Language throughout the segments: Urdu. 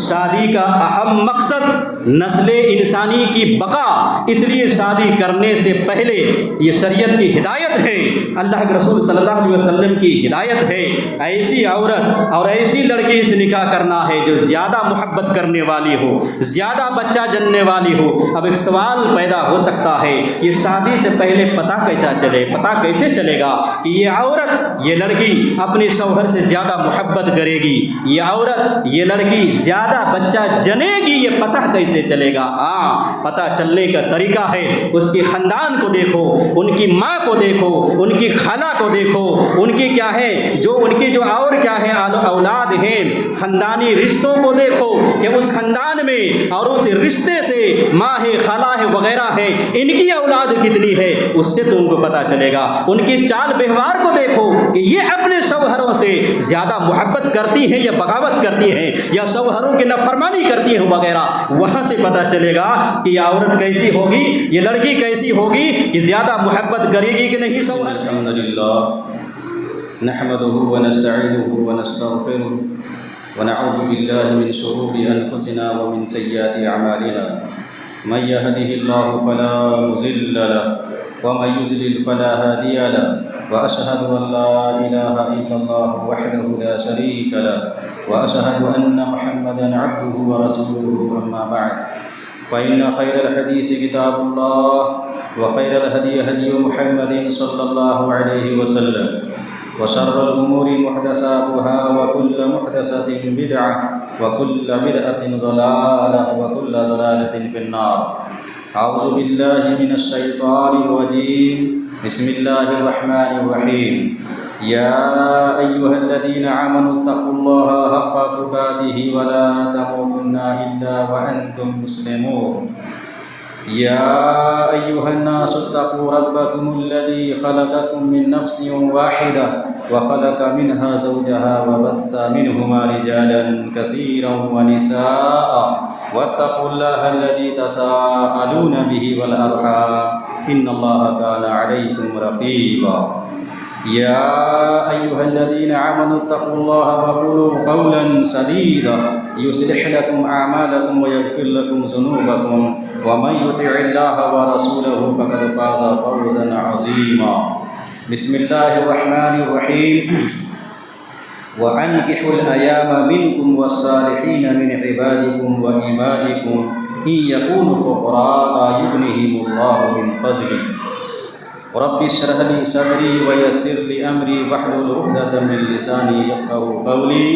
شادی کا اہم مقصد نسل انسانی کی بقا، اس لیے شادی کرنے سے پہلے یہ شریعت کی ہدایت ہے، اللہ کے رسول صلی اللہ علیہ وسلم کی ہدایت ہے، ایسی عورت اور ایسی لڑکی سے نکاح کرنا ہے جو زیادہ محبت کرنے والی ہو، زیادہ بچہ جننے والی ہو۔ اب ایک سوال پیدا ہو سکتا ہے، یہ شادی سے پہلے پتہ کیسے چلے گا کہ یہ عورت، یہ لڑکی اپنے شوہر سے زیادہ محبت کرے گی، یہ عورت، یہ لڑکی زیادہ بچہ جنے گی، یہ پتہ کیسے چلے گا؟ ہاں، پتہ چلنے کا طریقہ ہے، اس کے خاندان کو دیکھو، ان کی ماں کو دیکھو، ان کی خالہ کو دیکھو، ان کی کیا ہے جو اور کیا ہے اولاد ہیں، خاندانی رشتوں کو دیکھو کہ اس خاندان میں اور اس رشتے سے ماں ہے، خالہ ہے، وغیرہ ہے، ان کی اولاد کتنی ہے، اس سے تم کو پتہ چلے گا۔ ان کی چال بہوار کو دیکھو کہ یہ اپنے شوہروں سے زیادہ محبت کرتی ہیں یا بغاوت کرتی ہیں یا شوہروں کی نافرمانی کرتی ہیں وغیرہ، وہاں سے پتہ چلے گا کہ یہ عورت کیسی ہوگی، یہ لڑکی کیسی ہوگی کہ زیادہ محبت کرے گی کہ نہیں شوہر سے۔ الحمدللہ نحمده ونستعینه ونستغفره ونعوذ باللہ من شرور انفسنا ومن سیئات اعمالنا من يهده الله فلا مضل له ومن يضلل فلا هادي له واشهد ان لا اله الا الله وحده لا شريك له واشهد ان محمدا عبده ورسوله اما بعد فان خير الحديث كتاب الله وخير الهدي هدي محمد صلى الله عليه وسلم وشر الأمور محدثاتها وكل محدثة بدعة وكل بدعة ضلالة وكل ضلالة في النار۔ أعوذ بالله من الشيطان الرجيم، بسم الله الرحمن الرحيم۔ يا أيها الذين آمنوا اتقوا الله حق تقاته ولا تموتن إلا وأنتم مسلمون۔ يا أيها الناس اتقوا ربكم الذي خلقكم من نفس واحدة وخلق منها زوجها وبث منهما رجالا كثيرا ونساء واتقوا الله الذي تساءلون به والأرحام إن الله كان عليكم رقيبا۔ يا أيها الذين آمنوا اتقوا الله وقولوا قولا سديدا يصلح لكم أعمالكم ويغفر لكم ذنوبكم ومن يطع الله ورسوله فقد فاز فوزا عظيما۔ بسم الله الرحمن الرحيم۔ وأنكحوا الأيام منكم والصالحين من عبادكم وإمائكم إن يكونوا فقراء يغنيهم الله من فضله۔ رب اشرح لي صدري ويسر لي أمري واحلل عقدة من لساني يفقهوا قولي۔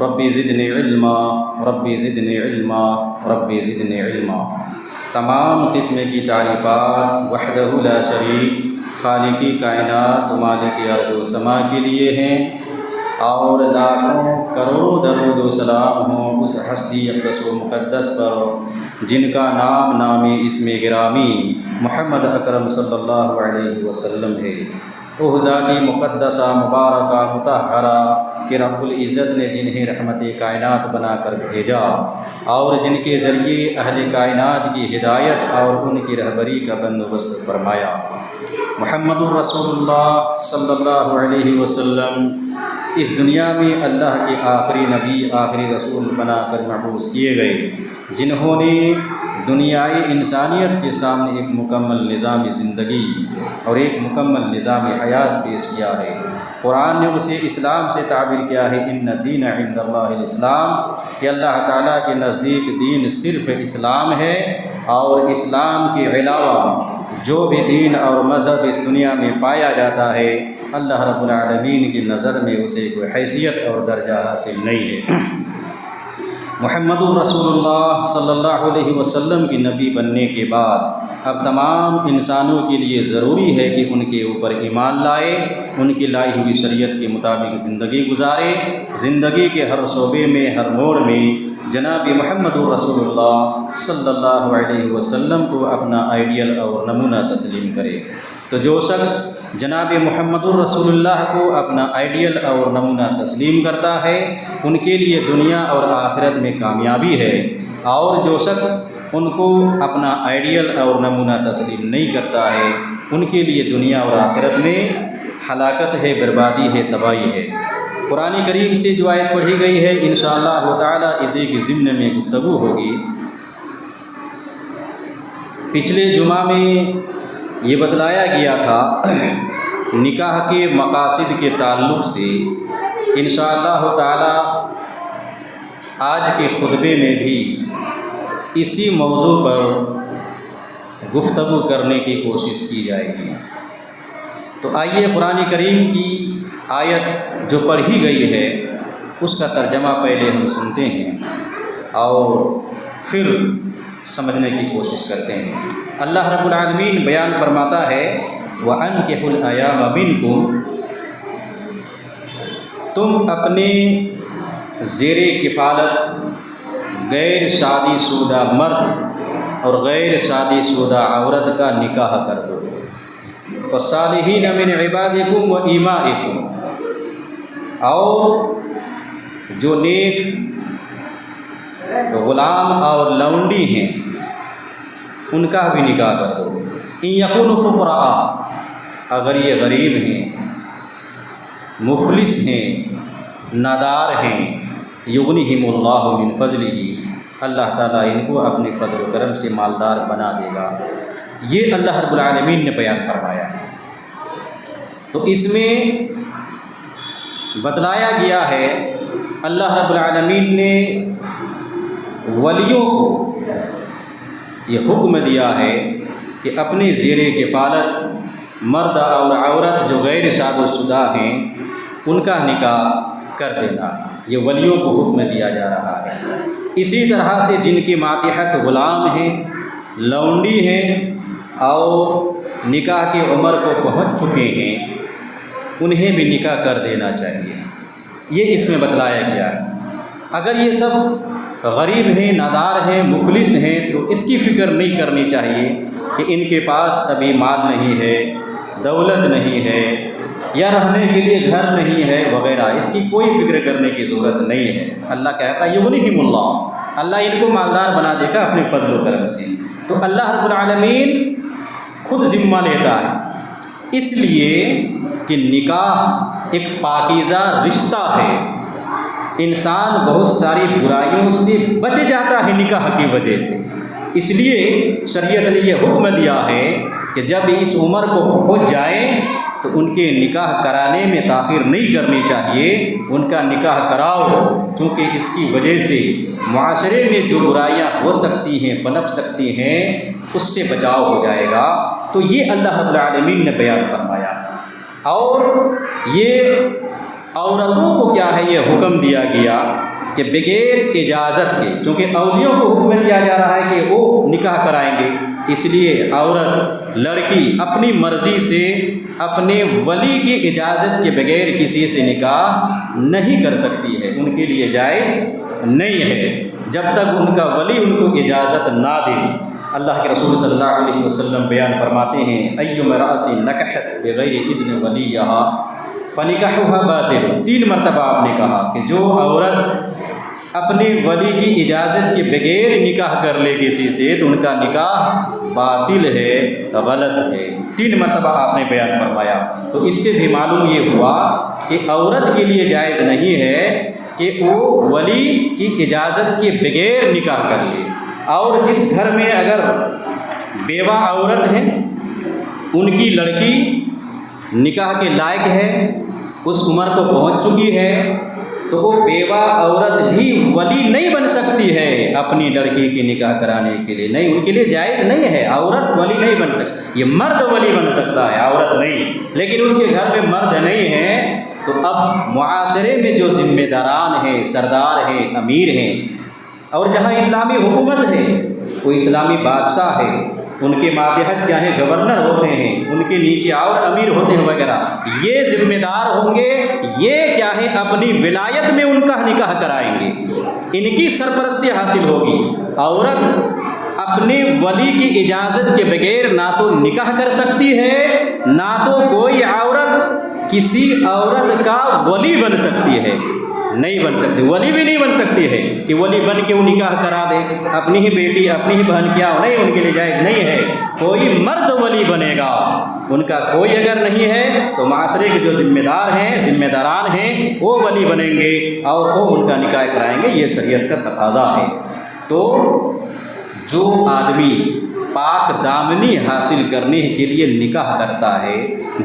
ربی زدنی علما، ربی زدنی علما، ربی زدنی علما۔ تمام قسم کی تعریفات وحدہ لا شریک خالقی کائنات مالک ارض و سما کے لیے ہیں، اور لاکھوں کروڑوں درود و سلام ہوں اس ہستی اقدس و مقدس پر جن کا نام نامی اسم گرامی محمد اکرم صلی اللہ علیہ وسلم ہے۔ وہ ذاتی مقدسہ مبارکہ مطہرہ کہ رب العزت نے جنہیں رحمت کائنات بنا کر بھیجا اور جن کے ذریعے اہل کائنات کی ہدایت اور ان کی رہبری کا بندوبست فرمایا۔ محمد الرسول اللہ صلی اللہ علیہ وسلم اس دنیا میں اللہ کے آخری نبی، آخری رسول بنا کر مبعوث کیے گئے، جنہوں نے دنیائے انسانیت کے سامنے ایک مکمل نظام زندگی اور ایک مکمل نظام حیات پیش کیا ہے۔ قرآن نے اسے اسلام سے تعبیر کیا ہے، ان الدین عند اللہ الاسلام، کہ اللہ تعالیٰ کے نزدیک دین صرف اسلام ہے، اور اسلام کے علاوہ جو بھی دین اور مذہب اس دنیا میں پایا جاتا ہے اللہ رب العالمین کی نظر میں اسے کوئی حیثیت اور درجہ حاصل نہیں ہے۔ محمد الرسول اللہ صلی اللہ علیہ وسلم کی نبی بننے کے بعد اب تمام انسانوں کے لیے ضروری ہے کہ ان کے اوپر ایمان لائے، ان کی لائی ہوئی شریعت کے مطابق زندگی گزارے، زندگی کے ہر شعبے میں، ہر موڑ میں جناب محمد الرسول اللہ صلی اللہ علیہ وسلم کو اپنا آئیڈیل اور نمونہ تسلیم کرے۔ تو جو شخص جناب محمد الرسول اللہ کو اپنا آئیڈیل اور نمونہ تسلیم کرتا ہے ان کے لیے دنیا اور آخرت میں کامیابی ہے، اور جو شخص ان کو اپنا آئیڈیل اور نمونہ تسلیم نہیں کرتا ہے ان کے لیے دنیا اور آخرت میں ہلاکت ہے، بربادی ہے، تباہی ہے۔ قرآن کریم سے جو آیت پڑھی گئی ہے انشاءاللہ تعالی اسی کی ضمن میں گفتگو ہوگی۔ پچھلے جمعہ میں یہ بتلایا گیا تھا نکاح کے مقاصد کے تعلق سے، انشاءاللہ تعالی آج کے خطبے میں بھی اسی موضوع پر گفتگو کرنے کی کوشش کی جائے گی۔ تو آئیے قرآن کریم کی آیت جو پڑھی گئی ہے اس کا ترجمہ پہلے ہم سنتے ہیں اور پھر سمجھنے کی کوشش کرتے ہیں۔ اللہ رب العالمین بیان فرماتا ہے وَأَنكِحُوا الْأَيَامَ مِنكُمْ، تم اپنے زیر کفالت غیر شادی شدہ مرد اور غیر شادی شدہ عورت کا نکاح کر دو۔ وَالصَّالِحِينَ مِنْ عِبَادِكُمْ وَإِمَائِكُمْ، اور جو نیک غلام اور لونڈی ہیں ان کا بھی نکاح کر دو۔ إِن يَكُونُوا فُقَرَاءَ، اگر یہ غریب ہیں، مفلس ہیں، نادار ہیں، یغنیہم اللہ من فضلہ، اللہ تعالیٰ ان کو اپنے فضل و کرم سے مالدار بنا دے گا۔ یہ اللہ رب العالمین نے بیان فرمایا۔ تو اس میں بتلایا گیا ہے اللہ رب العالمین نے ولیوں کو یہ حکم دیا ہے کہ اپنے زیر کفالت مرد اور عورت جو غیر شادی شدہ ہیں ان کا نکاح کر دینا، یہ ولیوں کو حکم دیا جا رہا ہے۔ اسی طرح سے جن کے ماتحت غلام ہیں، لونڈی ہیں اور نکاح کی عمر کو پہنچ چکے ہیں انہیں بھی نکاح کر دینا چاہیے، یہ اس میں بتلایا گیا ہے۔ اگر یہ سب غریب ہیں، نادار ہیں، مفلس ہیں تو اس کی فکر نہیں کرنی چاہیے کہ ان کے پاس ابھی مال نہیں ہے، دولت نہیں ہے، یا رہنے کے لیے گھر نہیں ہے وغیرہ، اس کی کوئی فکر کرنے کی ضرورت نہیں ہے۔ اللہ کہتا ہے یغنیہم اللہ، اللہ ان کو مالدار بنا دے گا اپنے فضل و کرم سے۔ تو اللہ رب العالمین خود ذمہ لیتا ہے، اس لیے کہ نکاح ایک پاکیزہ رشتہ ہے، انسان بہت ساری برائیوں سے بچ جاتا ہے نکاح کی وجہ سے۔ اس لیے شریعت نے یہ حکم دیا ہے کہ جب اس عمر کو پہنچ جائیں تو ان کے نکاح کرانے میں تاخیر نہیں کرنی چاہیے، ان کا نکاح کراؤ، کیونکہ اس کی وجہ سے معاشرے میں جو برائیاں ہو سکتی ہیں، پنپ سکتی ہیں، اس سے بچاؤ ہو جائے گا۔ تو یہ اللہ رب العالمین نے بیان فرمایا۔ اور یہ عورتوں کو کیا ہے یہ حکم دیا گیا کہ بغیر اجازت کے، چونکہ اولیوں کو حکم دیا جا رہا ہے کہ وہ نکاح کرائیں گے، اس لیے عورت لڑکی اپنی مرضی سے اپنے ولی کی اجازت کے بغیر کسی سے نکاح نہیں کر سکتی ہے، ان کے لیے جائز نہیں ہے جب تک ان کا ولی ان کو اجازت نہ دے۔ اللہ کے رسول صلی اللہ علیہ وسلم بیان فرماتے ہیں ایّ امرأۃ نکحت بغیر اذن ولیھا فنکاحها باطل، 3 مرتبہ آپ نے کہا کہ جو عورت اپنے ولی کی اجازت کے بغیر نکاح کر لے کسی سے تو ان کا نکاح باطل ہے، غلط ہے، 3 مرتبہ آپ نے بیان فرمایا۔ تو اس سے بھی معلوم یہ ہوا کہ عورت کے لیے جائز نہیں ہے کہ وہ ولی کی اجازت کے بغیر نکاح کر لے۔ اور جس گھر میں اگر بیوہ عورت ہے، ان کی لڑکی نکاح کے لائق ہے، اس عمر کو پہنچ چکی ہے، تو وہ بیوہ عورت بھی ولی نہیں بن سکتی ہے اپنی لڑکی کی نکاح کرانے کے لیے، نہیں، ان کے لیے جائز نہیں ہے، عورت ولی نہیں بن سکتی۔ یہ مرد ولی بن سکتا ہے، عورت نہیں، لیکن اس کے گھر میں مرد نہیں ہے تو اب معاشرے میں جو ذمہ داران ہیں، سردار ہیں، امیر ہیں، اور جہاں اسلامی حکومت ہے، وہ اسلامی بادشاہ ہے، ان کے ماتحت کیا ہے گورنر ہوتے ہیں، ان کے نیچے اور امیر ہوتے ہیں وغیرہ، یہ ذمہ دار ہوں گے، یہ کیا ہے اپنی ولایت میں ان کا نکاح کرائیں گے، ان کی سرپرستی حاصل ہوگی۔ عورت اپنے ولی کی اجازت کے بغیر نہ تو نکاح کر سکتی ہے، نہ تو کوئی عورت کسی عورت کا ولی بن سکتی ہے، نہیں بن سکتی، ولی بھی نہیں بن سکتی ہے کہ ولی بن کے وہ نکاح کرا دے اپنی ہی بیٹی اپنی ہی بہن کیا نہیں، ان کے لیے جائز نہیں ہے۔ کوئی مرد ولی بنے گا، ان کا کوئی اگر نہیں ہے تو معاشرے کے جو ذمہ دار ہیں، ذمہ داران ہیں، وہ ولی بنیں گے اور وہ ان کا نکاح کرائیں گے، یہ شریعت کا تقاضا ہے۔ تو جو آدمی پاک دامنی حاصل کرنے کے لیے نکاح کرتا ہے،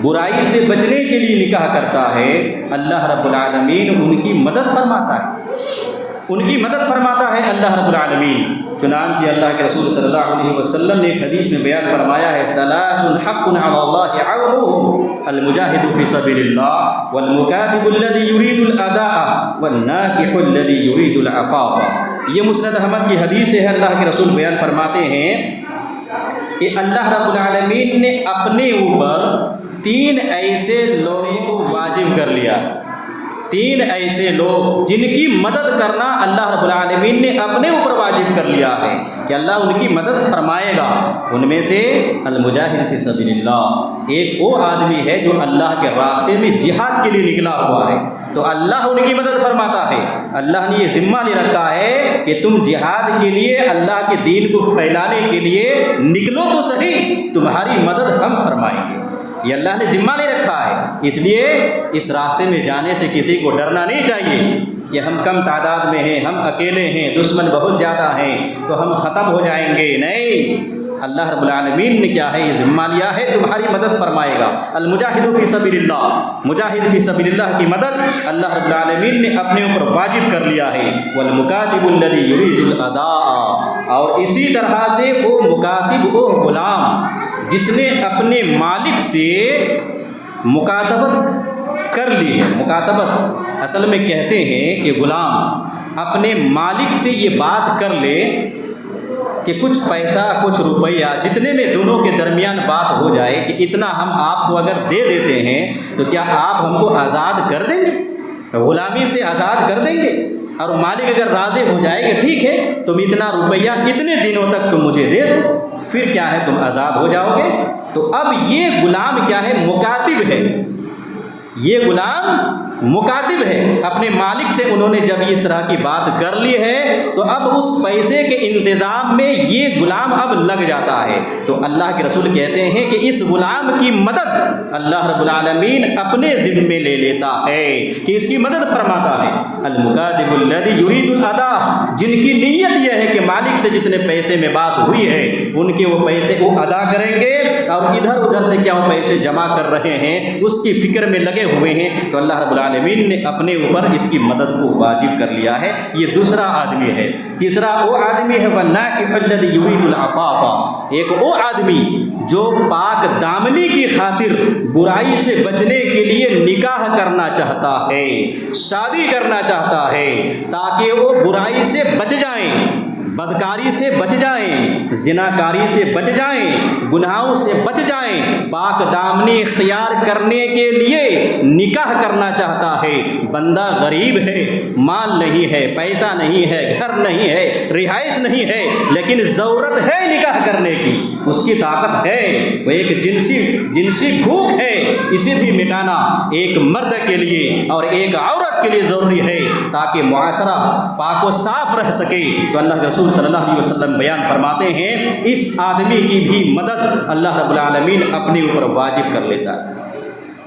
برائی سے بچنے کے لیے نکاح کرتا ہے، اللہ رب العالمین ان کی مدد فرماتا ہے، ان کی مدد فرماتا ہے اللہ رب العالمین۔ چنانچہ اللہ کے رسول صلی اللہ علیہ وسلم نے ایک حدیث میں بیان فرمایا ہے، ثلاث حق علی اللہ عونهم المجاہد فی سبیل اللہ والمکاتب الذی یرید الاداء والناکح الذی یرید العفاف۔ یہ مسند احمد کی حدیث ہے، اللہ کے رسول بیان فرماتے ہیں کہ اللہ رب العالمین نے اپنے اوپر 3 ایسے لوگوں کو واجب کر لیا، 3 ایسے لوگ جن کی مدد کرنا اللہ رب العالمین نے اپنے اوپر واجب کر لیا ہے کہ اللہ ان کی مدد فرمائے گا۔ ان میں سے المجاہد فی سبیل اللہ، ایک وہ آدمی ہے جو اللہ کے راستے میں جہاد کے لیے نکلا ہوا ہے، تو اللہ ان کی مدد فرماتا ہے۔ اللہ نے یہ ذمہ لے رکھا ہے کہ تم جہاد کے لیے، اللہ کے دین کو پھیلانے کے لیے نکلو تو صحیح، تمہاری مدد ہم فرمائیں گے، یہ اللہ نے ذمہ لے رکھا ہے۔ اس لیے اس راستے میں جانے سے کسی کو ڈرنا نہیں چاہیے کہ ہم کم تعداد میں ہیں، ہم اکیلے ہیں، دشمن بہت زیادہ ہیں تو ہم ختم ہو جائیں گے، نہیں، اللہ رب العالمین نے کیا ہے یہ ذمہ لیا ہے، تمہاری مدد فرمائے گا۔ المجاہد فی سبیل اللہ، مجاہد فی سبیل اللہ کی مدد اللہ رب العالمین نے اپنے اوپر واجب کر لیا ہے۔ والمکاتب الذی یرید الاداء، اور اسی طرح سے وہ مکاتب، وہ غلام جس نے اپنے مالک سے مکاتبت کر لی ہے۔ مکاتبت اصل میں کہتے ہیں کہ غلام اپنے مالک سے یہ بات کر لے کہ کچھ پیسہ، کچھ روپیہ، جتنے میں دونوں کے درمیان بات ہو جائے کہ اتنا ہم آپ کو اگر دے دیتے ہیں تو کیا آپ ہم کو آزاد کر دیں گے، غلامی سے آزاد کر دیں گے؟ اور مالک اگر راضی ہو جائے کہ ٹھیک ہے تم اتنا روپیہ اتنے دنوں تک تم مجھے دے دو، پھر کیا ہے تم آزاد ہو جاؤ گے۔ تو اب یہ غلام کیا ہے، مکاتب ہے، یہ غلام مکاتب ہے، اپنے مالک سے انہوں نے جب اس طرح کی بات کر لی ہے تو اب اس پیسے کے انتظام میں یہ غلام اب لگ جاتا ہے۔ تو اللہ کے رسول کہتے ہیں کہ اس غلام کی مدد اللہ رب العالمین اپنے ذمے لے لیتا ہے کہ اس کی مدد فرماتا ہے۔ المکاتب الذی یرید الاداء، جن کی نیت یہ ہے کہ مالک سے جتنے پیسے میں بات ہوئی ہے ان کے وہ پیسے وہ ادا کریں گے، اور ادھر ادھر سے کیا وہ پیسے جمع کر رہے ہیں اس کی فکر میں لگے ہوئے ہیں، تو اللہ رب العالمین نے اپنے اوپر اس کی مدد کو واجب کر لیا ہے۔ یہ دوسرا آدمی ہے۔ تیسرا وہ آدمی ہے والناکح الذی یرید العفاف، ایک وہ آدمی جو پاک دامنی کی خاطر برائی سے بچنے کے لیے نکاح کرنا چاہتا ہے، شادی کرنا چاہتا ہے تاکہ وہ برائی سے بچ جائیں، بدکاری سے بچ جائیں، زناکاری سے بچ جائیں، گناہوں سے بچ جائیں، پاک دامنی اختیار کرنے کے لیے نکاح کرنا چاہتا ہے۔ بندہ غریب ہے، مال نہیں ہے، پیسہ نہیں ہے، گھر نہیں ہے، رہائش نہیں ہے، لیکن ضرورت ہے نکاح کرنے کی، اس کی طاقت ہے، وہ ایک جنسی بھوک ہے، اسے بھی مٹانا ایک مرد کے لیے اور ایک عورت کے لیے ضروری ہے تاکہ معاشرہ پاک و صاف رہ سکے۔ تو اللہ کے رسول صلی اللہ علیہ وسلم بیان فرماتے ہیں اس آدمی کی بھی مدد اللہ رب العالمین اپنے اوپر واجب کر لیتا ہے۔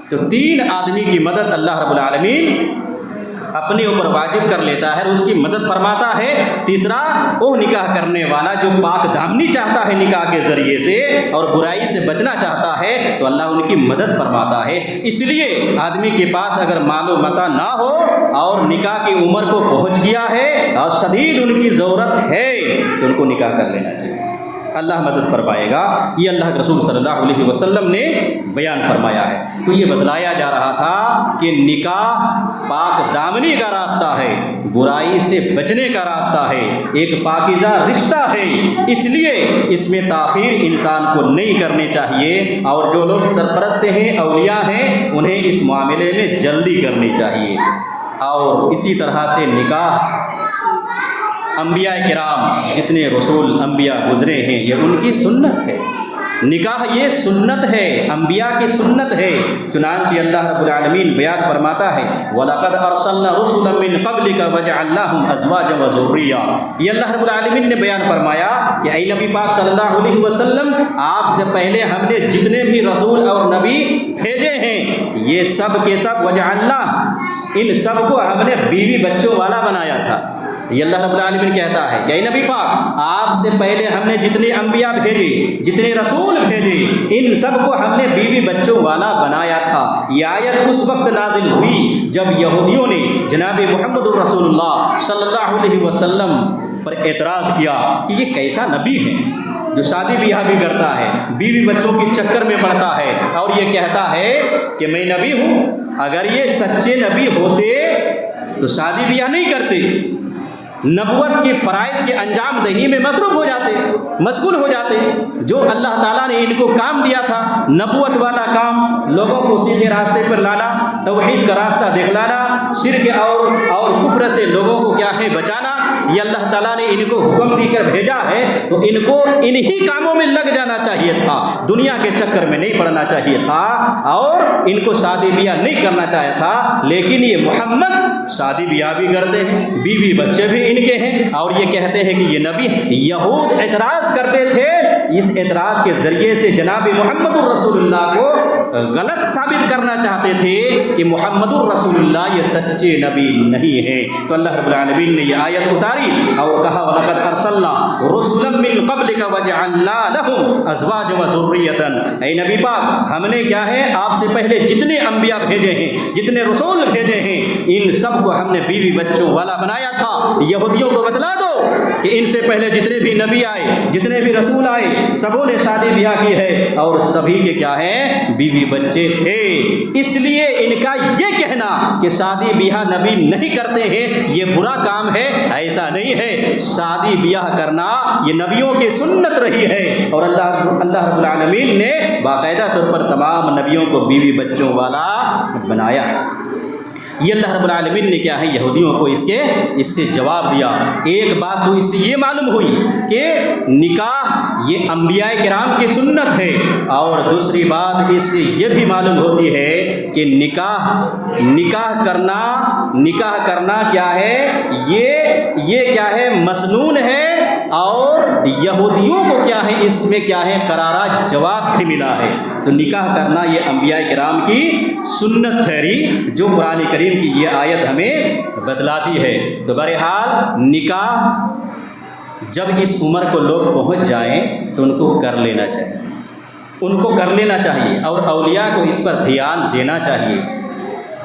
تو 3 آدمی کی مدد اللہ رب العالمین اپنے اوپر واجب کر لیتا ہے اور اس کی مدد فرماتا ہے۔ تیسرا وہ نکاح کرنے والا جو پاک دامنی چاہتا ہے نکاح کے ذریعے سے اور برائی سے بچنا چاہتا ہے تو اللہ ان کی مدد فرماتا ہے۔ اس لیے آدمی کے پاس اگر مال و متاع نہ ہو اور نکاح کی عمر کو پہنچ گیا ہے اور شدید ان کی ضرورت ہے تو ان کو نکاح کر لینا چاہیے، اللہ مدد فرمائے گا۔ یہ اللہ کے رسول صلی اللہ علیہ وسلم نے بیان فرمایا ہے۔ تو یہ بتلایا جا رہا تھا کہ نکاح پاک دامنی کا راستہ ہے، برائی سے بچنے کا راستہ ہے، ایک پاکیزہ رشتہ ہے، اس لیے اس میں تاخیر انسان کو نہیں کرنی چاہیے، اور جو لوگ سرپرست ہیں، اولیاء ہیں، انہیں اس معاملے میں جلدی کرنی چاہیے۔ اور اسی طرح سے نکاح انبیاء کرام جتنے رسول انبیاء گزرے ہیں یہ ان کی سنت ہے، نکاح یہ سنت ہے، انبیاء کی سنت ہے۔ چنانچہ اللہ رب العالمین بیان فرماتا ہے وَلَقَدْ أَرْسَلْنَا رُسُلًا مِّن قَبْلِكَ وَجَعَلْنَاهُمْ أَزْوَاجًا وَذُرِّيَّةً۔ یہ اللہ رب العالمین نے بیان فرمایا کہ اے نبی پاک صلی اللہ علیہ وسلم، آپ سے پہلے ہم نے جتنے بھی رسول اور نبی بھیجے ہیں یہ سب کے سب وَجَعَلْنَا، ان سب کو ہم نے بیوی بچوں والا بنایا تھا۔ یہ اللہ رب العالمین کہتا ہے کہ اے نبی پاک، آپ سے پہلے ہم نے جتنے انبیاء بھیجے، جتنے رسول بھیجے، ان سب کو ہم نے بیوی بچوں والا بنایا تھا۔ یہ آیت اس وقت نازل ہوئی جب یہودیوں نے جناب محمد الرسول اللہ صلی اللہ علیہ وسلم پر اعتراض کیا کہ یہ کیسا نبی ہے جو شادی بیاہ بھی کرتا ہے، بیوی بچوں کے چکر میں پڑتا ہے اور یہ کہتا ہے کہ میں نبی ہوں۔ اگر یہ سچے نبی ہوتے تو شادی بیاہ نہیں کرتے، نبوت کے فرائض کے انجام دہی میں مصروف ہو جاتے، مشغول ہو جاتے۔ جو اللہ تعالیٰ نے ان کو کام دیا تھا، نبوت والا کام، لوگوں کو سیدھے راستے پر لانا، توحید کا راستہ دکھلانا، شرک اور کفر سے لوگوں کو کیا ہے بچانا، یہ اللہ تعالیٰ نے ان کو حکم دے کر بھیجا ہے، تو ان کو انہی کاموں میں لگ جانا چاہیے تھا، دنیا کے چکر میں نہیں پڑنا چاہیے تھا اور ان کو شادی بیاہ نہیں کرنا چاہیے تھا۔ لیکن یہ محمد شادی بیاہ بھی کرتے ہیں، بیوی بچے بھی ان کے ہیں، اور یہ کہتے ہیں کہ یہ نبی۔ یہود اعتراض کرتے تھے، اس اعتراض کے ذریعے سے جناب محمد الرسول اللہ کو غلط ثابت کرنا چاہتے تھے کہ محمد الرسول اللہ یہ سچے نبی نہیں ہیں۔ تو اللہ رب العالمین نے یہ آیت اتاری اور کہا وَلَقَدْ أَرْسَلْنَا رُسُلًا مِّن قَبْلِكَ وَجَعَلْنَا لَهُمْ أَزْوَاجًا وَذُرِّيَّةً۔ اے نبی پاک، ہم نے کیا ہے آپ سے پہلے جتنے انبیاء بھیجے ہیں، جتنے رسول بھیجے ہیں، ان سب کو ہم نے بیوی بچوں والا بنایا تھا۔ یہودیوں کو بتلا دو کہ ان سے پہلے جتنے بھی نبی آئے، جتنے بھی رسول آئے، سبوں نے شادی بیاہ کی ہے اور سبھی کے کیا ہے بیوی بچے تھے۔ اس لیے ان کا یہ کہنا کہ شادی بیاہ نبی نہیں کرتے ہیں یہ برا کام ہے، ایسا نہیں ہے۔ شادی بیاہ کرنا یہ نبیوں کی سنت رہی ہے اور اللہ رب العالمین نے باقاعدہ طور پر تمام نبیوں کو بیوی بچوں والا بنایا ہے۔ یہ اللہ رب العالمین نے کیا ہے یہودیوں کو اس سے جواب دیا۔ ایک بات تو اس سے یہ معلوم ہوئی کہ نکاح یہ انبیاء کرام کی سنت ہے، اور دوسری بات اس سے یہ بھی معلوم ہوتی ہے کہ نکاح کرنا کیا ہے، یہ کیا ہے مسنون ہے، اور یہودیوں کو کیا ہے اس میں کیا ہے قرارہ جواب بھی ملا ہے۔ تو نکاح کرنا یہ انبیاء کرام کی سنت ٹھہری جو قرآن کریم کی یہ آیت ہمیں بتلاتی ہے۔ تو بہرحال نکاح جب اس عمر کو لوگ پہنچ جائیں تو ان کو کر لینا چاہیے اور اولیاء کو اس پر دھیان دینا چاہیے۔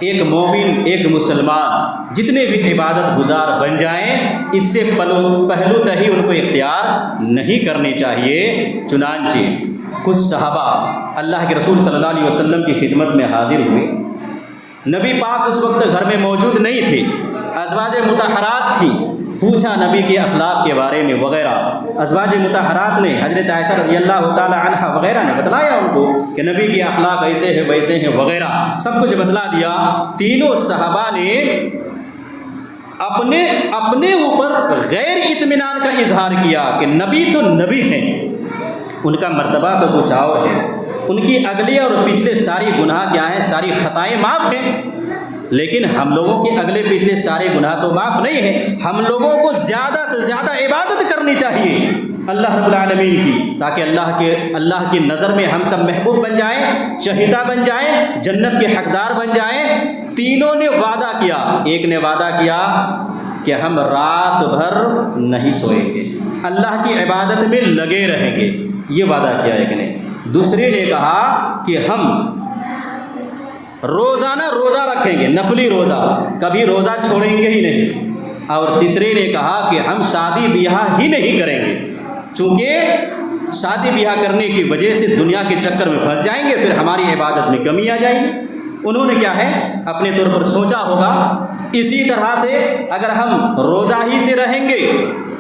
ایک مومن، ایک مسلمان جتنے بھی عبادت گزار بن جائیں، اس سے پہلو تہی ان کو اختیار نہیں کرنی چاہیے۔ چنانچہ کچھ صحابہ اللہ کے رسول صلی اللہ علیہ وسلم کی خدمت میں حاضر ہوئے۔ نبی پاک اس وقت گھر میں موجود نہیں تھے، ازواج مطہرات تھیں۔ پوچھا نبی کے اخلاق کے بارے میں وغیرہ۔ ازواج مطہرات نے، حضرت عائشہ رضی اللہ تعالی عنہ وغیرہ نے بتلایا ان کو کہ نبی کے اخلاق ایسے ہیں ویسے ہیں وغیرہ، سب کچھ بتلا دیا۔ تینوں صحابہ نے اپنے اوپر غیر اطمینان کا اظہار کیا کہ نبی تو نبی ہیں، ان کا مرتبہ تو کچھ اور ہے، ان کی اگلے اور پچھلے ساری گناہ کیا ہیں، ساری خطائیں معاف ہیں، لیکن ہم لوگوں کے اگلے پچھلے سارے گناہ تو معاف نہیں ہیں۔ ہم لوگوں کو زیادہ سے زیادہ عبادت کرنی چاہیے اللہ رب العالمین کی، تاکہ اللہ کی نظر میں ہم سب محبوب بن جائیں، چہیتا بن جائیں، جنت کے حقدار بن جائیں۔ تینوں نے وعدہ کیا۔ ایک نے وعدہ کیا کہ ہم رات بھر نہیں سوئیں گے، اللہ کی عبادت میں لگے رہیں گے، یہ وعدہ کیا ایک نے۔ دوسرے نے کہا کہ ہم روزانہ روزہ رکھیں گے، نفلی روزہ، کبھی روزہ چھوڑیں گے ہی نہیں۔ اور تیسرے نے کہا کہ ہم شادی بیاہ ہی نہیں کریں گے، چونکہ شادی بیاہ کرنے کی وجہ سے دنیا کے چکر میں پھنس جائیں گے، پھر ہماری عبادت میں کمی آ جائے گی۔ انہوں نے کیا ہے اپنے طور پر سوچا ہوگا۔ اسی طرح سے اگر ہم روزہ ہی سے رہیں گے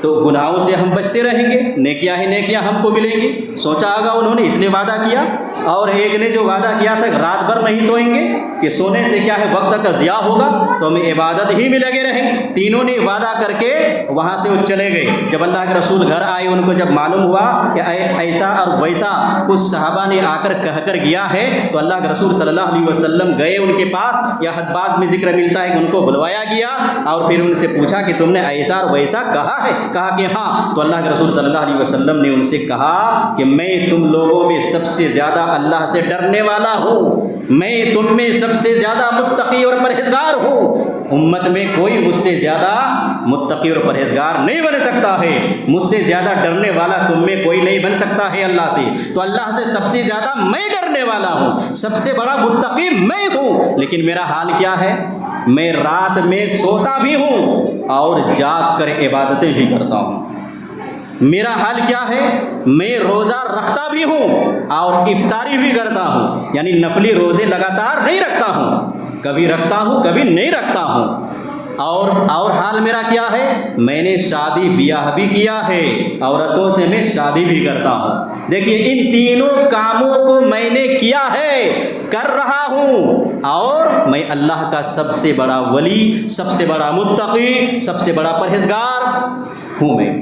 تو گناہوں سے ہم بچتے رہیں گے، نیکیاں ہی نیکیاں ہم کو ملیں گی، سوچا ہوگا انہوں نے، اس لیے وعدہ کیا۔ اور ایک نے جو وعدہ کیا تھا رات بھر نہیں سوئیں گے کہ سونے سے کیا ہے وقت کا ضیاع ہوگا تو ہمیں عبادت ہی میں لگے رہیں، تینوں نے وعدہ کر کے وہاں سے وہ چلے گئے۔ جب اللہ کے رسول گھر آئے ان کو جب معلوم ہوا کہ ایسا اور ویسا کچھ صحابہ نے آ کر کہہ کر گیا ہے تو اللہ کے رسول صلی اللہ علیہ وسلم گئے ان کے پاس، یا بعض میں ذکر ملتا ہے کہ ان کو بلوایا گیا اور پھر ان سے پوچھا کہ تم نے ایسا اور ویسا کہا ہے؟ کہا کہ ہاں۔ تو اللہ کے رسول صلی اللہ علیہ وسلم نے ان سے کہا کہ میں تم لوگوں میں سب سے زیادہ اللہ سے ڈرنے والا ہوں، میں تم میں سب سے زیادہ متقی اور پرہیزگار ہوں، امت میں کوئی مجھ سے زیادہ متقی اور پرہیزگار نہیں بن سکتا ہے، مجھ سے زیادہ ڈرنے والا تم میں کوئی نہیں بن سکتا ہے اللہ سے۔ تو اللہ سے سب سے زیادہ میں ڈرنے والا ہوں، سب سے بڑا متقی میں ہوں، لیکن میرا حال کیا ہے؟ میں رات میں سوتا بھی ہوں اور جاگ کر عبادتیں بھی کرتا ہوں۔ میرا حال کیا ہے؟ میں روزہ رکھتا بھی ہوں اور افطاری بھی کرتا ہوں، یعنی نفلی روزے لگاتار نہیں رکھتا ہوں، کبھی رکھتا ہوں کبھی نہیں رکھتا ہوں۔ اور حال میرا کیا ہے؟ میں نے شادی بیاہ بھی کیا ہے، عورتوں سے میں شادی بھی کرتا ہوں۔ دیکھیے ان تینوں کاموں کو میں نے کیا ہے، کر رہا ہوں، اور میں اللہ کا سب سے بڑا ولی، سب سے بڑا متقی، سب سے بڑا پرہیزگار ہوں میں۔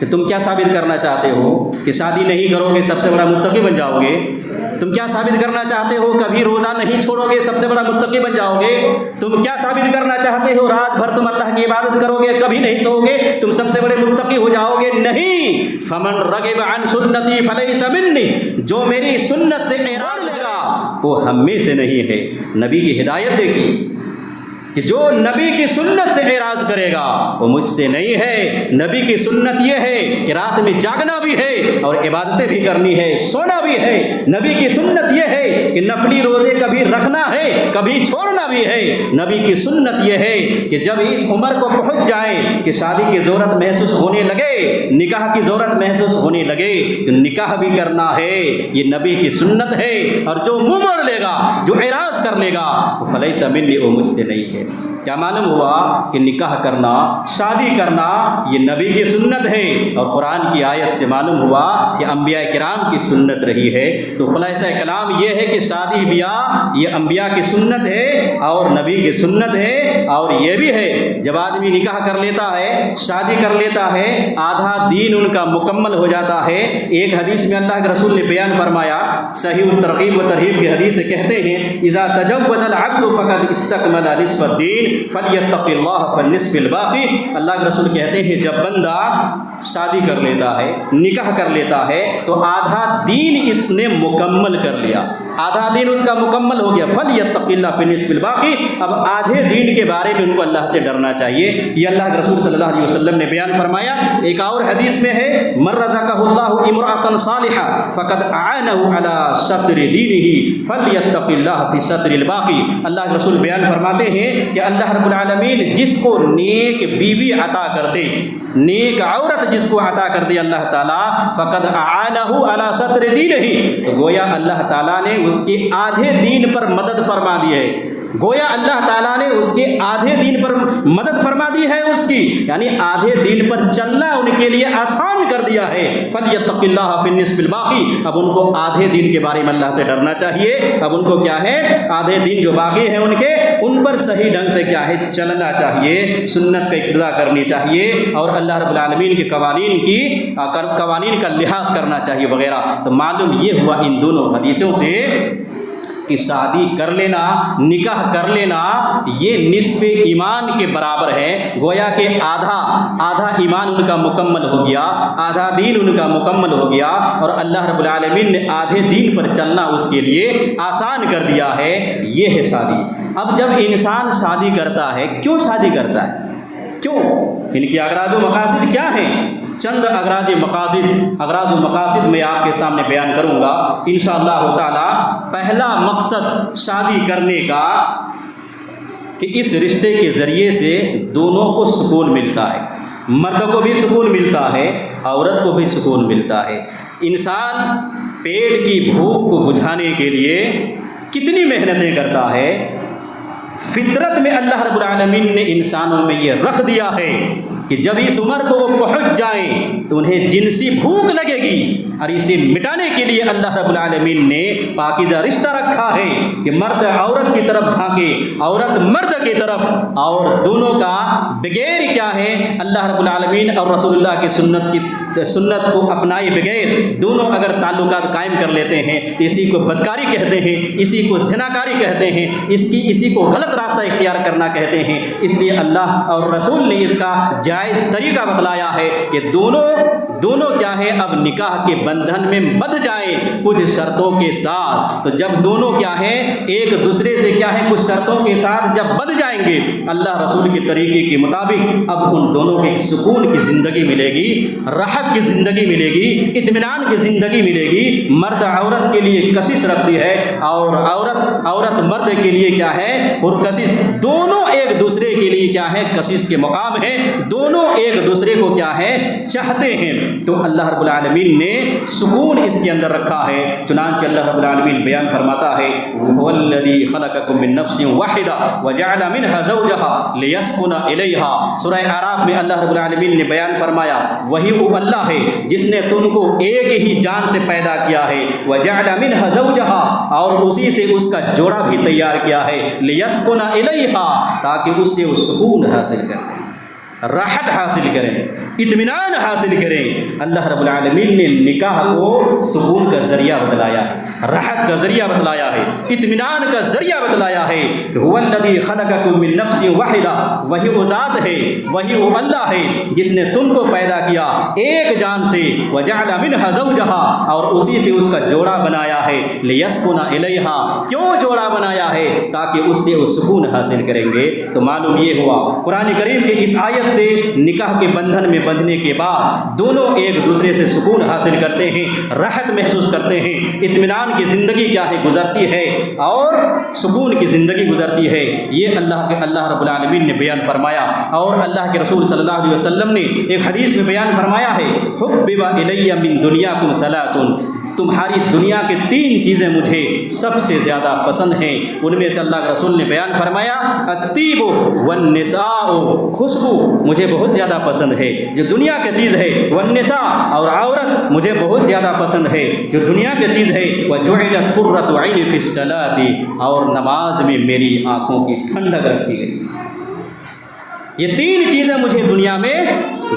کہ تم کیا ثابت کرنا چاہتے ہو کہ شادی نہیں کرو گے سب سے بڑا متقی بن جاؤ گے؟ تم کیا ثابت کرنا چاہتے ہو کبھی روزہ نہیں چھوڑو گے سب سے بڑا متقی بن جاؤ گے؟ تم کیا ثابت کرنا چاہتے ہو رات بھر تم اللہ کی عبادت کرو گے کبھی نہیں سو گے تم سب سے بڑے متقی ہو جاؤ گے؟ نہیں۔ فمن رغب عن سنتی فلیس منی، جو میری سنت سے اعراض لے گا وہ ہم میں سے نہیں ہے۔ نبی کی ہدایت دیکھیے کہ جو نبی کی سنت سے اعراض کرے گا وہ مجھ سے نہیں ہے۔ نبی کی سنت یہ ہے کہ رات میں جاگنا بھی ہے اور عبادتیں بھی کرنی ہے، سونا بھی ہے۔ نبی کی سنت یہ ہے کہ نفلی روزے کبھی رکھنا ہے کبھی چھوڑنا بھی ہے۔ نبی کی سنت یہ ہے کہ جب اس عمر کو پہنچ جائے کہ شادی کی ضرورت محسوس ہونے لگے، نکاح کی ضرورت محسوس ہونے لگے تو نکاح بھی کرنا ہے، یہ نبی کی سنت ہے۔ اور جو منہ موڑ لے گا، جو اعراض کر لے گا وہ فلیس منی، وہ مجھ سے نہیں ہے۔ کیا معلوم ہوا کہ نکاح کرنا، شادی کرنا یہ نبی کی سنت ہے، اور قرآن کی آیت سے معلوم ہوا کہ انبیاء کرام کی سنت رہی ہے۔ تو خلاصہ کلام یہ ہے کہ شادی بیاہ یہ انبیاء کی سنت ہے اور نبی کی سنت ہے۔ اور یہ بھی ہے جب آدمی نکاح کر لیتا ہے، شادی کر لیتا ہے، آدھا دین ان کا مکمل ہو جاتا ہے۔ ایک حدیث میں اللہ کے رسول نے بیان فرمایا، صحیح الترغیب و ترہیب کی حدیث سے کہتے ہیں اذا تجوز العبد فقد استکمل نصف الدین فلیتق اللہ فالنصف الباقی۔ اللہ کے رسول کہتے ہیں جب بندہ شادی کر لیتا ہے، نکاح کر لیتا ہے تو آدھا دین اس نے مکمل کر لیا، آدھا دین اس کا مکمل ہو گیا۔ فلیتق اللہ فالنصف الباقی، اب آدھے دین کے بارے میں ان کو اللہ سے ڈرنا چاہیے۔ یہ اللہ کے رسول صلی اللہ علیہ وسلم نے بیان فرمایا۔ ایک اور حدیث میں ہے من رزقہ اللہ امرأة صالحہ فقد اعانہ علی شطر دینہ فلیتق اللہ فی شطر الباقی۔ اللہ کے رسول بیان فرماتے ہیں کہ اللہ رب العالمین جس کو نیک بیوی عطا کر دے، نیک عورت جس کو عطا کر دے اللہ تعالیٰ، فقد اعانہ علی شطر دینہ، تو گویا اللہ تعالیٰ نے اس کے آدھے دین پر مدد فرما دی ہے، گویا اللہ تعالیٰ نے اس کے آدھے دین پر مدد فرما دی ہے اس کی، یعنی آدھے دین پر چلنا ان کے لیے آسان کر دیا ہے۔ فلیتق اللہ فی النصف الباقی، اب ان کو آدھے دین کے بارے میں اللہ سے ڈرنا چاہیے۔ اب ان کو کیا ہے، آدھے دین جو باقی ہیں ان کے، ان پر صحیح ڈھنگ سے کیا ہے چلنا چاہیے، سنت کا اقتداء کرنی چاہیے، اور اللہ رب العالمین کے قوانین کا لحاظ کرنا چاہیے وغیرہ۔ تو معلوم یہ ہوا ان دونوں حدیثوں سے کہ شادی کر لینا، نکاح کر لینا یہ نصف ایمان کے برابر ہے۔ گویا کہ آدھا ایمان ان کا مکمل ہو گیا، آدھا دین ان کا مکمل ہو گیا، اور اللہ رب العالمین نے آدھے دین پر چلنا اس کے لیے آسان کر دیا ہے۔ یہ ہے شادی۔ اب جب انسان شادی کرتا ہے، کیوں شادی کرتا ہے؟ کیوں؟ ان کی اغراض و مقاصد کیا ہیں؟ چند اغراض و مقاصد میں آپ کے سامنے بیان کروں گا انشاءاللہ تعالی۔ پہلا مقصد شادی کرنے کا کہ اس رشتے کے ذریعے سے دونوں کو سکون ملتا ہے، مرد کو بھی سکون ملتا ہے، عورت کو بھی سکون ملتا ہے۔ انسان پیٹ کی بھوک کو بجھانے کے لیے کتنی محنتیں کرتا ہے۔ فطرت میں اللہ رب العالمین نے انسانوں میں یہ رکھ دیا ہے کہ جب اس عمر کو وہ پہنچ جائیں تو انہیں جنسی بھوک لگے گی، اور اسے مٹانے کے لیے اللہ رب العالمین نے پاکیزہ رشتہ رکھا ہے کہ مرد عورت کی طرف جھانکے، عورت مرد کی طرف، اور دونوں کا بغیر کیا ہے اللہ رب العالمین اور رسول اللہ کی سنت کو اپنائے بغیر دونوں اگر تعلقات قائم کر لیتے ہیں، اسی کو بدکاری کہتے ہیں، اسی کو زناکاری کہتے ہیں، اسی کو غلط راستہ اختیار کرنا کہتے ہیں۔ اس لیے اللہ اور رسول نے اس کا جائز طریقہ بتلایا ہے کہ دونوں کیا ہے اب نکاح کے بندھن میں بندھ جائیں کچھ شرطوں کے ساتھ۔ تو جب دونوں کیا ہے ایک دوسرے سے کیا ہے کچھ شرطوں کے ساتھ جب بندھ جائیں گے اللہ رسول کے طریقے کے مطابق، اب ان دونوں کے سکون کی زندگی ملے گی، راحت کی زندگی ملے گی، اطمینان کی زندگی ملے گی۔ مرد عورت کے لیے کشش رکھتی ہے اور عورت مرد کے لیے کیا ہے پرکشش، دونوں ایک دوسرے کے لیے کیا ہے کشش کے مقام ہیں، دونوں ایک دوسرے کو کیا ہے چاہتے ہیں۔ تو اللہ رب العالمین نے سکون اس کے اندر رکھا ہے، چنانچہ اللہ رب العالمین بیان فرماتا ہے وَهُوَ الَّذِي خَلَقَكُم مِّن نَّفْسٍ وَاحِدَةٍ وَجَعَلَ مِنْهَا زَوْجَهَا لِيَسْكُنَ إِلَيْهَا۔ سورہ اعراف میں اللہ رب العالمین نے بیان فرمایا وہی وہ اللہ ہے جس نے تم کو ایک ہی جان سے پیدا کیا ہے، وَجَعَلَ مِنْهَا زَوْجَهَا، اور اسی سے اس کا جوڑا بھی تیار کیا ہے، لِيَسْكُنَ إِلَيْهَا، تاکہ اس سے وہ سکون حاصل کریں، راحت حاصل کریں، اطمینان حاصل کریں۔ اللہ رب العالمین نے نکاح کو سکون کا ذریعہ بتلایا ہے، راحت کا ذریعہ بتلایا ہے، اطمینان کا ذریعہ بتلایا ہے۔ هو الذی خلقکم من نفس واحدہ، وہی وہ ذات ہے، وہی وہ اللہ ہے جس نے تم کو پیدا کیا ایک جان سے، وجعل منها زوجها، اور اسی سے اس کا جوڑا بنایا ہے، لیسکن الیہا، کیوں جوڑا بنایا ہے؟ تاکہ اس سے وہ سکون حاصل کریں گے۔ تو معلوم یہ ہوا قرآن کریم کے اس آیت سے نکاح کے بندھن میں بندھنے کے بعد دونوں ایک دوسرے سے سکون حاصل کرتے ہیں، راحت محسوس کرتے ہیں، اطمینان کی زندگی کیا ہے گزرتی ہے اور سکون کی زندگی گزرتی ہے۔ یہ اللہ رب العالمین نے بیان فرمایا، اور اللہ کے رسول صلی اللہ علیہ وسلم نے ایک حدیث میں بیان فرمایا ہے حبب الی من دنیاکم ثلاث، تمہاری دنیا کے 3 چیزیں مجھے سب سے زیادہ پسند ہیں۔ ان میں سے اللہ کے رسول نے بیان فرمایا الطیب والنساء، خوشبو مجھے بہت زیادہ پسند ہے جو دنیا کی چیز ہے، والنساء، اور عورت مجھے بہت زیادہ پسند ہے جو دنیا کی چیز ہے، وجعلت قرۃ عین فی الصلاۃ، اور نماز میں میری آنکھوں کی ٹھنڈک رکھی گئی۔ یہ 3 چیزیں مجھے دنیا میں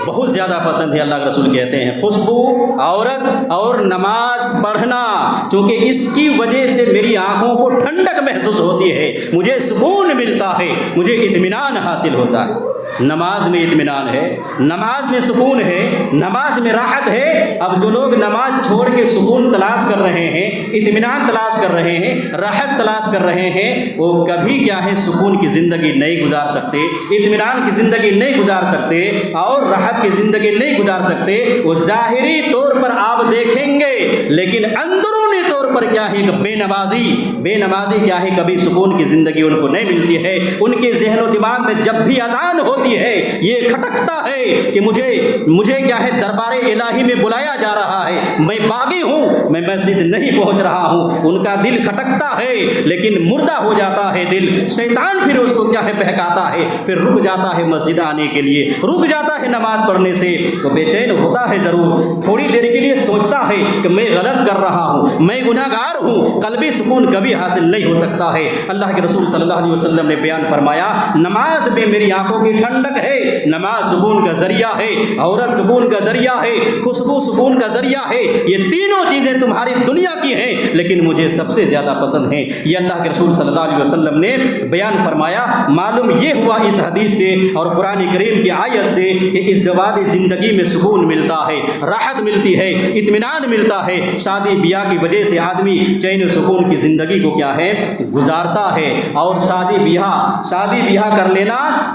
بہت زیادہ پسند ہے، اللہ کے رسول کہتے ہیں خوشبو، عورت اور نماز پڑھنا، چونکہ اس کی وجہ سے میری آنکھوں کو ٹھنڈک محسوس ہوتی ہے، مجھے سکون ملتا ہے، مجھے اطمینان حاصل ہوتا ہے۔ نماز میں اطمینان ہے، نماز میں سکون ہے، نماز میں راحت ہے۔ اب جو لوگ نماز چھوڑ کے سکون تلاش کر رہے ہیں، اطمینان تلاش کر رہے ہیں، راحت تلاش کر رہے ہیں، وہ کبھی کیا ہے سکون کی زندگی نہیں گزار سکتے، اطمینان کی زندگی نہیں گزار سکتے، اور راحت کی زندگی نہیں گزار سکتے۔ وہ ظاہری طور پر آپ دیکھیں گے لیکن اندرونی طور پر کیا ہے کہ بے نمازی کیا ہے کبھی سکون کی زندگی ان کو نہیں ملتی ہے۔ ان کے ذہن و دماغ میں جب بھی اذان ہوتی ہے یہ کھٹکتا ہے کہ مجھے کیا ہے دربار الہی میں بلایا جا رہا ہے، میں باغی ہوں، میں مسجد نہیں پہنچ رہا ہوں۔ ان کا دل کھٹکتا ہے لیکن مردہ ہو جاتا ہے دل، شیطان پھر اس کو کیا ہے بہکاتا ہے، پھر رک جاتا ہے مسجد آنے کے لیے، رک جاتا ہے نماز پڑھنے سے۔ وہ بے چین ہوتا ہے ضرور، تھوڑی دیر کے لیے سوچتا ہے کہ میں غلط کر رہا ہوں، میں گناہ گار ہوں، قلبی سکون کبھی حاصل نہیں ہو سکتا ہے۔ اللہ کے رسول صلی اللہ علیہ وسلم نے بیان فرمایا نماز میں میری آنکھوں کی ٹھنڈک ہے، نماز سکون کا ذریعہ ہے، عورت سکون کا ذریعہ ہے، خوشبو سکون کا ذریعہ ہے۔ یہ تینوں چیزیں تمہاری دنیا کی ہیں لیکن مجھے سب سے زیادہ پسند ہیں، یہ اللہ کے رسول صلی اللہ علیہ وسلم نے بیان فرمایا۔ معلوم یہ ہوا اس حدیث سے اور قرآن کریم کی آیت سے کہ اس دوادی زندگی میں سکون ملتا ہے، راحت ملتی ہے، اطمینان ملتا ہے۔ شادی بیاہ کی وجہ سے آدمی چین و سکون کی زندگی کو کیا ہے گزارتا ہے، اور شادی بیاہ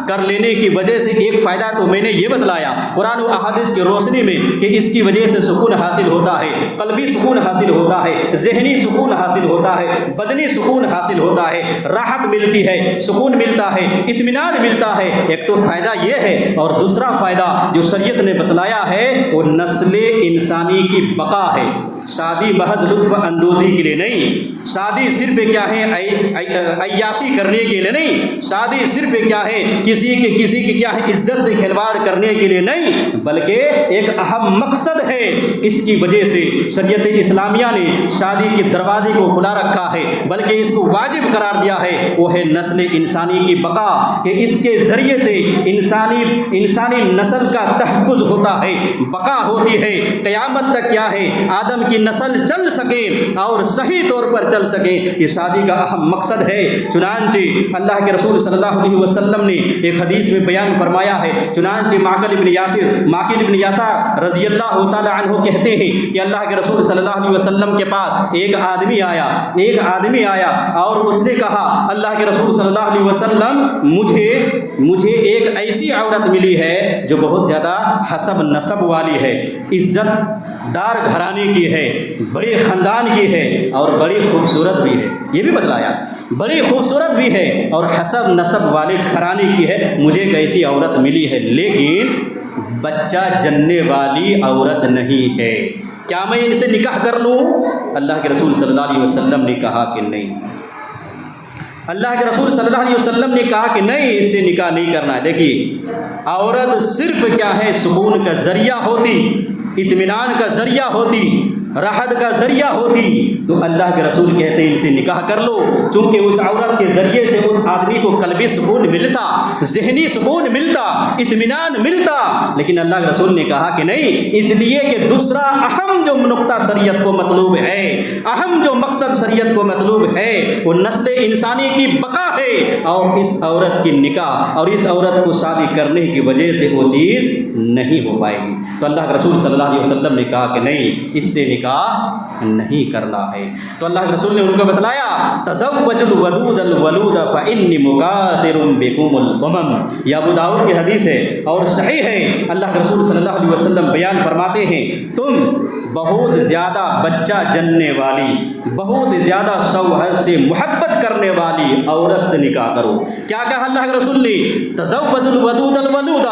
کر لینے کی وجہ سے ایک فائدہ تو میں نے یہ بتلایا قرآن و احادیث کی روشنی میں کہ اس کی وجہ سے سکون حاصل ہوتا ہے، قلبی سکون حاصل ہوتا ہے، ذہنی سکون حاصل ہوتا ہے، بدنی سکون حاصل ہوتا ہے، راحت ملتی ہے، سکون ملتا ہے، اطمینان ملتا ہے۔ ایک تو فائدہ یہ ہے، اور دوسرا فائدہ جو شریعت نے بتلایا ہے وہ نسل انسانی کی بقا ہے۔ شادی محض لطف اندوزی کے لیے نہیں، شادی صرف کیا ہے عیاشی کرنے کے لیے نہیں، شادی صرف کیا ہے کسی کی کیا ہے عزت سے کھلواڑ کرنے کے لیے نہیں، بلکہ ایک اہم مقصد ہے۔ اس کی وجہ سے شریعت اسلامیہ نے شادی کے دروازے کو کھلا رکھا ہے، بلکہ اس کو واجب قرار دیا ہے، وہ ہے نسل انسانی کی بقا، کہ اس کے ذریعے سے انسانی نسل کا تحفظ ہوتا ہے، بقا ہوتی ہے، قیامت تک کیا ہے آدم کی نسل چل سکے اور صحیح طور پر چل سکے، یہ شادی کا اہم مقصد ہے۔ چنانچہ اللہ کے رسول صلی اللہ علیہ وسلم نے ایک حدیث میں بیان فرمایا ہے، چنانچہ ماقل ابن یاسر رضی اللہ تعالی عنہ کہتے ہیں کہ اللہ کے رسول صلی اللہ علیہ وسلم کے پاس ایک آدمی آیا اور اس نے کہا، اللہ کے رسول صلی اللہ علیہ وسلم مجھے ایک ایسی عورت ملی ہے جو بہت زیادہ حسب نسب والی ہے، عزت دار گھرانے کی ہے، بڑے خاندان کی ہے اور بڑی خوبصورت بھی ہے، یہ بھی بتلایا، بڑی خوبصورت بھی ہے اور حسب نسب والے گھرانے کی ہے، مجھے ایک ایسی عورت ملی ہے، لیکن بچہ جننے والی عورت نہیں ہے، کیا میں ان سے نکاح کر لوں؟ اللہ کے رسول صلی اللہ علیہ وسلم نے کہا کہ نہیں، اللہ کے رسول صلی اللہ علیہ وسلم نے کہا کہ نہیں، اس سے نکاح نہیں کرنا ہے۔ دیکھیے، عورت صرف کیا ہے سکون کا ذریعہ ہوتی، اطمینان کا ذریعہ ہوتی، راحت کا ذریعہ ہوتی، تو اللہ کے رسول کہتے ہیں ان سے نکاح کر لو، چونکہ اس عورت کے ذریعے سے اس آدمی کو قلبی سکون ملتا، ذہنی سکون ملتا، اطمینان ملتا، لیکن اللہ کے رسول نے کہا کہ نہیں، اس لیے کہ دوسرا اہم جو نقطہ شریعت کو مطلوب ہے، اہم جو مقصد شریعت کو مطلوب ہے، وہ نسل انسانی کی بقا ہے، اور اس عورت کی نکاح اور اس عورت کو شادی کرنے کی وجہ سے وہ چیز نہیں ہو پائے گی، تو اللہ کے رسول صلی اللہ علیہ وسلم نے کہا کہ نہیں، اس سے نکاح نہیں کرنا ہے۔ تو اللہ کے رسول نے ان کو بتلایا، تزوج الودود الولود فانی مکاثر بکم الامم، یہ ابو داؤد کی حدیث ہے اور صحیح ہے۔ اللہ کے رسول صلی اللہ علیہ وسلم بیان فرماتے ہیں، تم بہت زیادہ بچہ جننے والی، بہت زیادہ شوہر سے محبت کرنے والی عورت سے نکاح کرو۔ کیا کہا اللہ کے رسول نے؟ تزوج الودود الولود،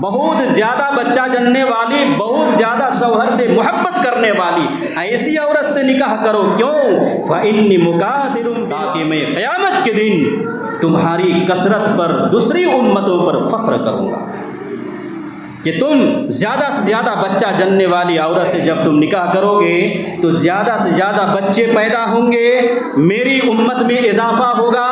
بہت زیادہ بچہ جننے والی، بہت زیادہ شوہر سے محبت کرنے والی ایسی عورت سے نکاح کرو، کیوں؟ فإنی مکاثر، تاکہ میں قیامت کے دن تمہاری کثرت پر دوسری امتوں پر فخر کروں گا، کہ تم زیادہ سے زیادہ بچہ جننے والی عورت سے جب تم نکاح کرو گے تو زیادہ سے زیادہ بچے پیدا ہوں گے، میری امت میں اضافہ ہوگا،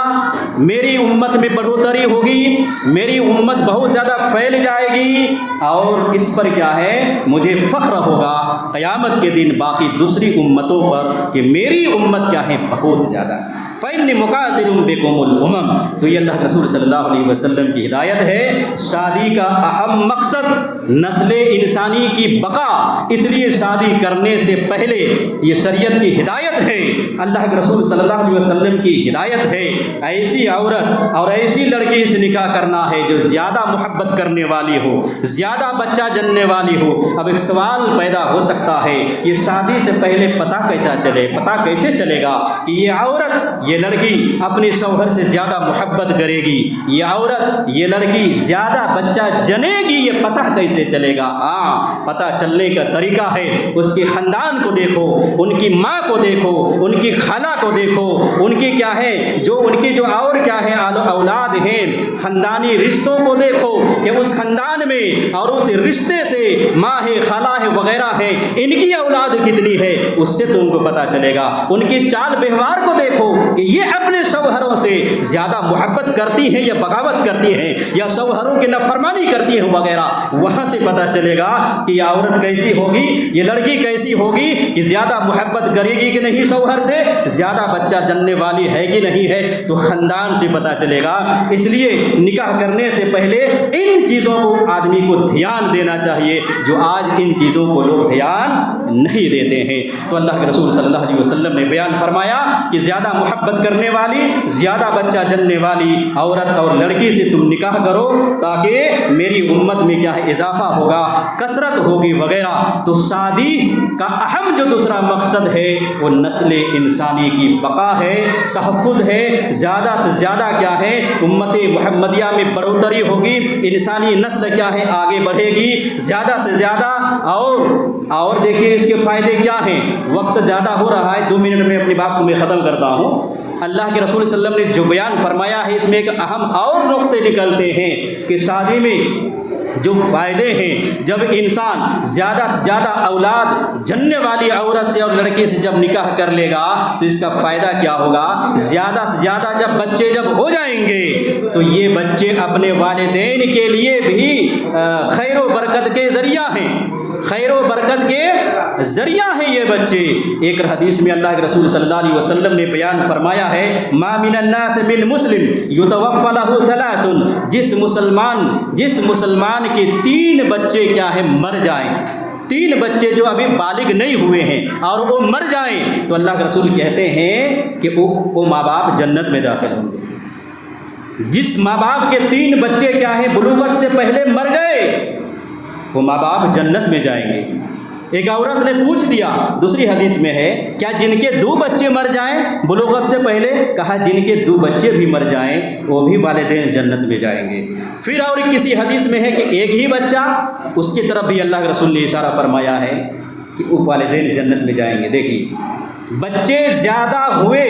میری امت میں بڑھوتری ہوگی، میری امت بہت زیادہ پھیل جائے گی، اور اس پر کیا ہے مجھے فخر ہوگا قیامت کے دن باقی دوسری امتوں پر کہ میری امت کیا ہے بہت زیادہ۔ فإنی مکاثر بکم الامم، تو یہ اللہ کے رسول صلی اللہ علیہ وسلم کی ہدایت ہے۔ شادی کا اہم مقصد نسل انسانی کی بقا، اس لیے شادی کرنے سے پہلے یہ شریعت کی ہدایت ہے، اللہ کے رسول صلی اللہ علیہ وسلم کی ہدایت ہے، ایسی عورت اور ایسی لڑکی سے نکاح کرنا ہے جو زیادہ محبت کرنے والی ہو، زیادہ بچہ جننے والی ہو۔ اب ایک سوال پیدا ہو سکتا ہے، یہ شادی سے پہلے پتہ کیسے چلے گا کہ یہ عورت، یہ لڑکی اپنے شوہر سے زیادہ محبت کرے گی، یہ عورت، یہ لڑکی زیادہ بچہ جنے گی، یہ پتہ کیسے چلے گا؟ ہاں، پتہ چلنے کا طریقہ ہے، اس کے خاندان کو دیکھو، ان کی ماں کو دیکھو، ان کی خالہ کو دیکھو، ان کی کیا ہے ان کی جو اور کیا ہے اولاد ہیں، خاندانی رشتوں کو دیکھو کہ اس خاندان میں اور اس رشتے سے ماں ہے، خالہ ہے، وغیرہ ہے، ان کی اولاد کتنی ہے، اس سے تم کو پتہ چلے گا۔ ان کی چال بہوار کو دیکھو کہ یہ اپنے شوہروں سے زیادہ محبت کرتی ہیں یا بغاوت کرتی ہیں یا شوہروں کی نافرمانی کرتی ہیں وغیرہ، وہاں سے پتہ چلے گا کہ یہ عورت کیسی ہوگی، یہ لڑکی کیسی ہوگی، کہ زیادہ محبت کرے گی کہ نہیں شوہر سے، زیادہ بچہ جننے والی ہے کہ نہیں ہے، تو خاندان سے پتہ چلے گا۔ اس لیے نکاح کرنے سے پہلے ان چیزوں کو آدمی کو دھیان دینا چاہیے، جو آج ان چیزوں کو لوگ دھیان نہیں دیتے ہیں۔ تو اللہ کے رسول صلی اللہ علیہ وسلم نے بیان فرمایا کہ زیادہ محبت محبت کرنے والی, زیادہ بچہ جننے والی عورت اور لڑکی سے تم نکاح کرو تاکہ میری امت میں کیا ہے اضافہ ہوگا, کثرت ہوگی وغیرہ. تو شادی کا اہم جو دوسرا مقصد ہے وہ نسل انسانی کی بقا ہے, تحفظ ہے. زیادہ سے زیادہ کیا ہے امت محمدیہ میں بڑھوتری ہوگی, انسانی نسل کیا ہے آگے بڑھے گی زیادہ سے زیادہ. اور دیکھیے اس کے فائدے کیا ہیں. وقت زیادہ ہو رہا ہے, 2 منٹ میں اپنی بات کو میں ختم کرتا ہوں. اللہ کے رسول صلی اللہ علیہ وسلم نے جو بیان فرمایا ہے اس میں ایک اہم اور نقطے نکلتے ہیں کہ شادی میں جو فائدے ہیں, جب انسان زیادہ سے زیادہ اولاد جننے والی عورت سے اور لڑکے سے جب نکاح کر لے گا تو اس کا فائدہ کیا ہوگا. زیادہ سے زیادہ جب بچے جب ہو جائیں گے تو یہ بچے اپنے والدین کے لیے بھی خیر و برکت کے ذریعہ ہیں, خیر و برکت کے ذریعہ ہیں یہ بچے. ایک حدیث میں اللہ کے رسول صلی اللہ علیہ وسلم نے بیان فرمایا ہے, ما من الناس من مسلم یتوفى له 3, جس مسلمان کے 3 بچے کیا ہیں مر جائیں, 3 بچے جو ابھی بالغ نہیں ہوئے ہیں اور وہ مر جائیں تو اللہ کے رسول کہتے ہیں کہ وہ ماں باپ جنت میں داخل ہوں گے. جس ماں باپ کے 3 بچے کیا ہیں بلوغت سے پہلے مر گئے وہ ماں باپ جنت میں جائیں گے. ایک عورت نے پوچھ دیا, دوسری حدیث میں ہے, کیا جن کے 2 بچے مر جائیں بلوغت سے پہلے؟ کہا جن کے 2 بچے بھی مر جائیں وہ بھی والدین جنت میں جائیں گے. پھر اور کسی حدیث میں ہے کہ ایک ہی بچہ, اس کی طرف بھی اللہ کے رسول نے اشارہ فرمایا ہے کہ وہ والدین جنت میں جائیں گے. دیکھیے بچے زیادہ ہوئے,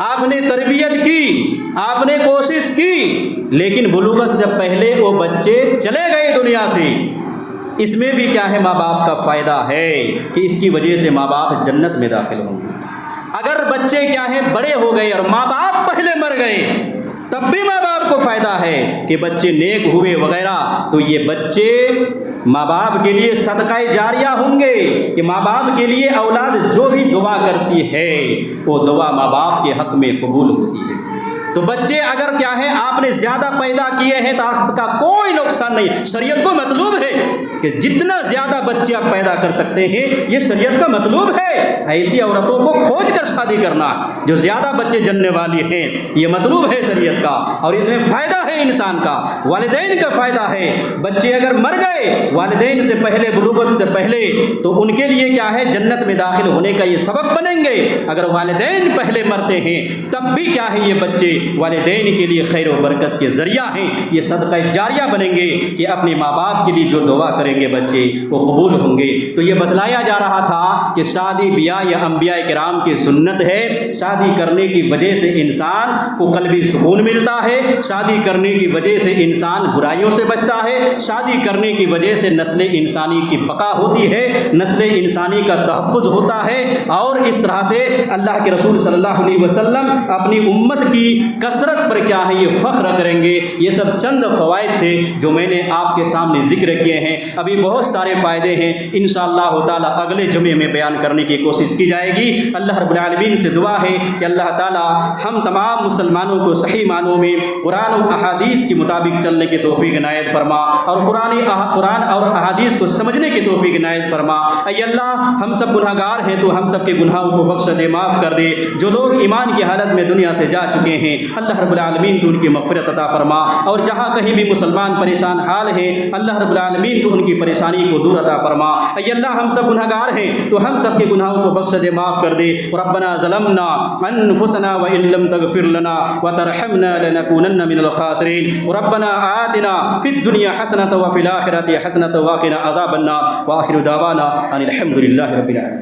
آپ نے تربیت کی, آپ نے کوشش کی, لیکن بلوغت سے پہلے وہ بچے چلے گئے دنیا سے. اس میں بھی کیا ہے ماں باپ کا فائدہ ہے کہ اس کی وجہ سے ماں باپ جنت میں داخل ہوں گے. اگر بچے کیا ہیں بڑے ہو گئے اور ماں باپ پہلے مر گئے تب بھی ماں باپ کو فائدہ ہے کہ بچے نیک ہوئے وغیرہ, تو یہ بچے ماں باپ کے لیے صدقہ جاریہ ہوں گے کہ ماں باپ کے لیے اولاد جو بھی دعا کرتی ہے وہ دعا ماں باپ کے حق میں قبول ہوتی ہے. تو بچے اگر کیا ہے آپ نے زیادہ پیدا کیے ہیں تو آپ کا کوئی نقصان نہیں. شریعت کو مطلوب ہے کہ جتنا زیادہ بچے آپ پیدا کر سکتے ہیں, یہ شریعت کا مطلوب ہے. ایسی عورتوں کو کھوج کر شادی کرنا جو زیادہ بچے جننے والی ہیں, یہ مطلوب ہے شریعت کا, اور اس میں فائدہ ہے انسان کا, والدین کا فائدہ ہے. بچے اگر مر گئے والدین سے پہلے بلوغت سے پہلے تو ان کے لیے کیا ہے جنت میں داخل ہونے کا یہ سبب بنیں گے. اگر والدین پہلے مرتے ہیں تب بھی کیا ہے یہ بچے والدین کے لیے خیر و برکت کے ذریعہ ہیں, یہ صدقہ جاریہ بنیں گے کہ اپنے ماں باپ کے لیے جو دعا کریں گے بچے وہ قبول ہوں گے. تو یہ بتلایا جا رہا تھا کہ شادی بیاہ یا انبیاء کرام کی سنت ہے. شادی کرنے کی وجہ سے انسان کو قلبی سکون ملتا ہے, شادی کرنے کی وجہ سے انسان برائیوں سے بچتا ہے, شادی کرنے کی وجہ سے نسل انسانی کی بقا ہوتی ہے, نسل انسانی کا تحفظ ہوتا ہے. اور اس طرح سے اللہ کے رسول صلی اللہ علیہ وسلم اپنی امت کی کثرت پر کیا ہے یہ فخر کریں گے. یہ سب چند فوائد تھے جو میں نے آپ کے سامنے ذکر کیے ہیں. ابھی بہت سارے فائدے ہیں, انشاءاللہ تعالیٰ اگلے جمعے میں بیان کرنے کی کوشش کی جائے گی. اللہ رب العالمین سے دعا ہے کہ اللہ تعالیٰ ہم تمام مسلمانوں کو صحیح معنوں میں قرآن و احادیث کے مطابق چلنے کی توفیق عنایت فرما, اور قرآن اور احادیث کو سمجھنے کی توفیق عنایت فرما. اے اللہ ہم سب گناہ گار ہیں, تو ہم سب کے گناہوں کو بخش دے, معاف کر دے. جو لوگ ایمان کی حالت میں دنیا سے جا چکے ہیں اللہ رب العالمین تو ان کی مغفرت عطا فرما, اور جہاں کہیں بھی مسلمان پریشان حال ہیں اللہ رب العالمین تو ان کی پریشانی کو دور عطا فرما. اے اللہ ہم سب گناہ گار ہیں, تو ہم سب کے گناہوں کو بخش دے, معاف کر دے. ربنا ظلمنا انفسنا وان لم تغفر لنا وترحمنا لنكونن من الخاسرين. ربنا آتنا في الدنيا حسنة وفي الآخرة حسنة وقنا عذاب النار. وآخر دعوانا ان الحمد لله رب العالمين.